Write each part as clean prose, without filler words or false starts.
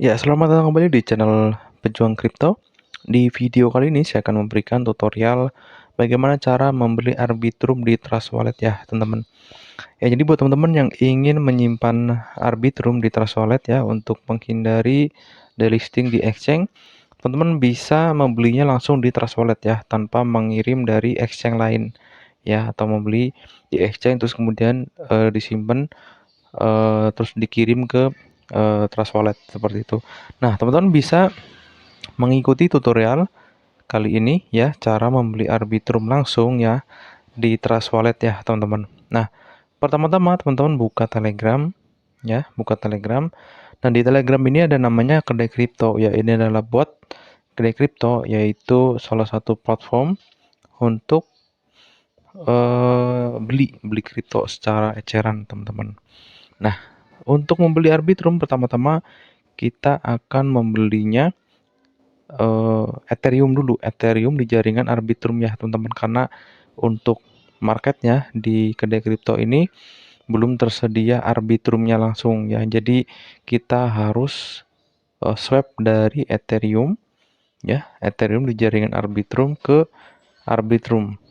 Ya, selamat datang kembali di channel Pejuang Kripto. Di video kali ini saya akan memberikan tutorial bagaimana cara membeli Arbitrum di Trust Wallet ya, teman-teman. Ya, jadi buat teman-teman yang ingin menyimpan Arbitrum di Trust Wallet ya untuk menghindari delisting di exchange, teman-teman bisa membelinya langsung di Trust Wallet ya tanpa mengirim dari exchange lain ya, atau membeli di exchange terus kemudian disimpan terus dikirim ke Trust Wallet seperti itu. Nah, teman-teman bisa mengikuti tutorial kali ini ya, cara membeli Arbitrum langsung ya di Trust Wallet ya, teman-teman. Nah, pertama-tama teman-teman buka Telegram ya, buka Telegram. Dan di Telegram ini ada namanya kedai kripto ya. Ini adalah bot kedai kripto, yaitu salah satu platform untuk beli kripto secara eceran, teman-teman. Nah, untuk membeli Arbitrum pertama-tama kita akan membelinya Ethereum dulu, Ethereum di jaringan Arbitrum ya teman-teman, karena untuk marketnya di kedai kripto ini belum tersedia Arbitrumnya langsung ya. Jadi kita harus swap dari Ethereum ya, Ethereum di jaringan Arbitrum ke Arbitrum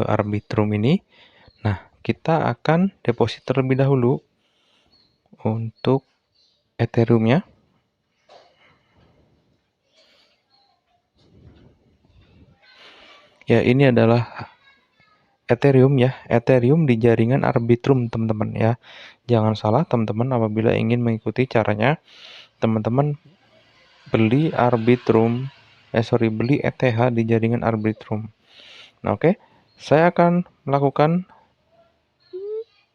Arbitrum ini. Nah, kita akan deposit terlebih dahulu untuk Ethereumnya. Ya, ini adalah Ethereum ya, Ethereum di jaringan Arbitrum teman-teman ya. Jangan salah teman-teman, apabila ingin mengikuti caranya, teman-teman beli Arbitrum, beli ETH di jaringan Arbitrum. Nah, oke. Saya akan melakukan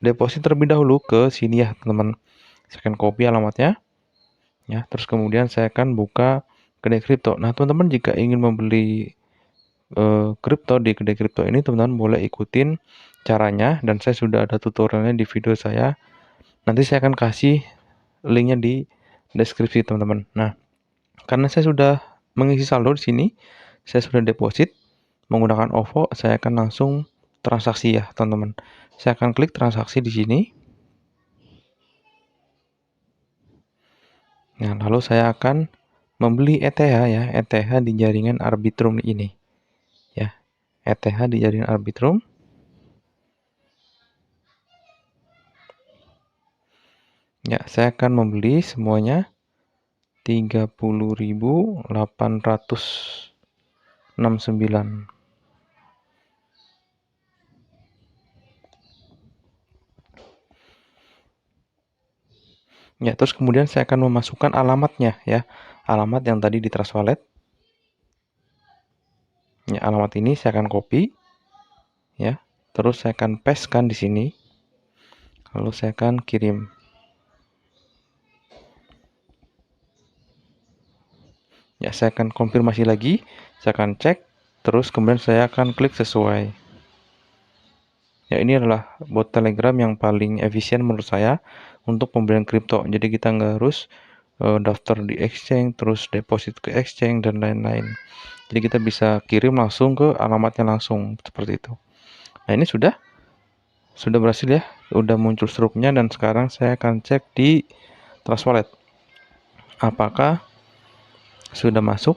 deposit terlebih dahulu ke sini ya, teman-teman. Saya akan copy alamatnya ya, terus kemudian saya akan buka kedai kripto. Nah, teman-teman jika ingin membeli kripto di kedai kripto ini, teman-teman boleh ikutin caranya, dan saya sudah ada tutorialnya di video saya. Nanti saya akan kasih linknya di deskripsi, teman-teman. Nah, karena saya sudah mengisi saldo di sini, saya sudah deposit menggunakan OVO, saya akan langsung transaksi ya, teman-teman. Saya akan klik transaksi di sini. Nah, lalu saya akan membeli ETH ya, ETH di jaringan Arbitrum ini. Ya, ETH di jaringan Arbitrum. Ya, saya akan membeli semuanya 30.869. Ya, terus kemudian saya akan memasukkan alamatnya ya. Alamat yang tadi di Trust Wallet. Ya, alamat ini saya akan copy ya. Terus saya akan pastekan di sini. Lalu saya akan kirim. Ya, saya akan konfirmasi lagi. Saya akan cek. Terus kemudian saya akan klik sesuai. Ya, ini adalah bot Telegram yang paling efisien menurut saya untuk pembelian kripto. Jadi kita nggak harus daftar di exchange, terus deposit ke exchange, dan lain-lain. Jadi kita bisa kirim langsung ke alamatnya langsung, seperti itu. Nah, ini sudah berhasil ya. Udah muncul struknya, dan sekarang saya akan cek di Trust Wallet. Apakah sudah masuk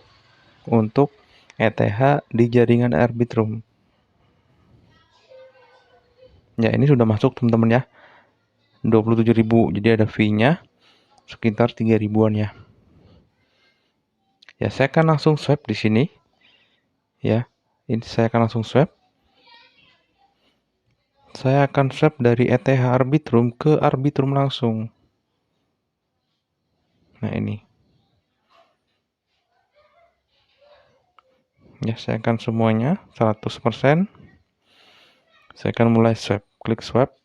untuk ETH di jaringan Arbitrum. Ya, ini sudah masuk teman-teman ya. 27.000. Jadi ada fee-nya sekitar 3 ribuan ya. Ya, saya akan langsung swipe di sini. Ya. Ini saya akan langsung swipe. Saya akan swipe dari ETH Arbitrum ke Arbitrum langsung. Nah, ini. Ya, saya akan semuanya 100%. Saya akan mulai swipe. Klik swipe.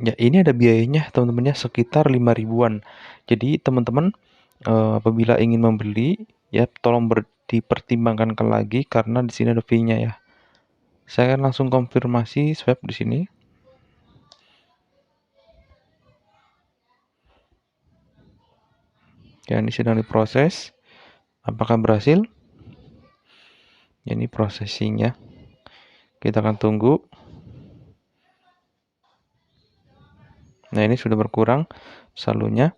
Ya, ini ada biayanya teman-teman ya, sekitar 5 ribuan. Jadi teman-teman apabila ingin membeli ya, tolong dipertimbangkan lagi karena di sini ada fee-nya ya. Saya akan langsung konfirmasi swipe di sini. Ya, ini sedang diproses. Apakah berhasil? Ya, ini processing ya. Kita akan tunggu. Nah, ini sudah berkurang saldonya.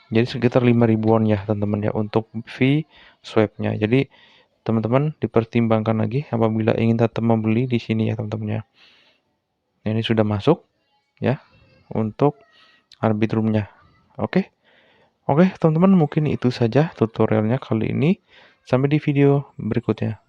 Jadi sekitar 5 ribuan ya teman-teman ya untuk fee swipe-nya. Jadi teman-teman dipertimbangkan lagi apabila ingin tetap membeli di sini ya teman-teman ya. Nah, ini sudah masuk ya untuk Arbitrum-nya. Oke. Oke, teman-teman mungkin itu saja tutorialnya kali ini. Sampai di video berikutnya.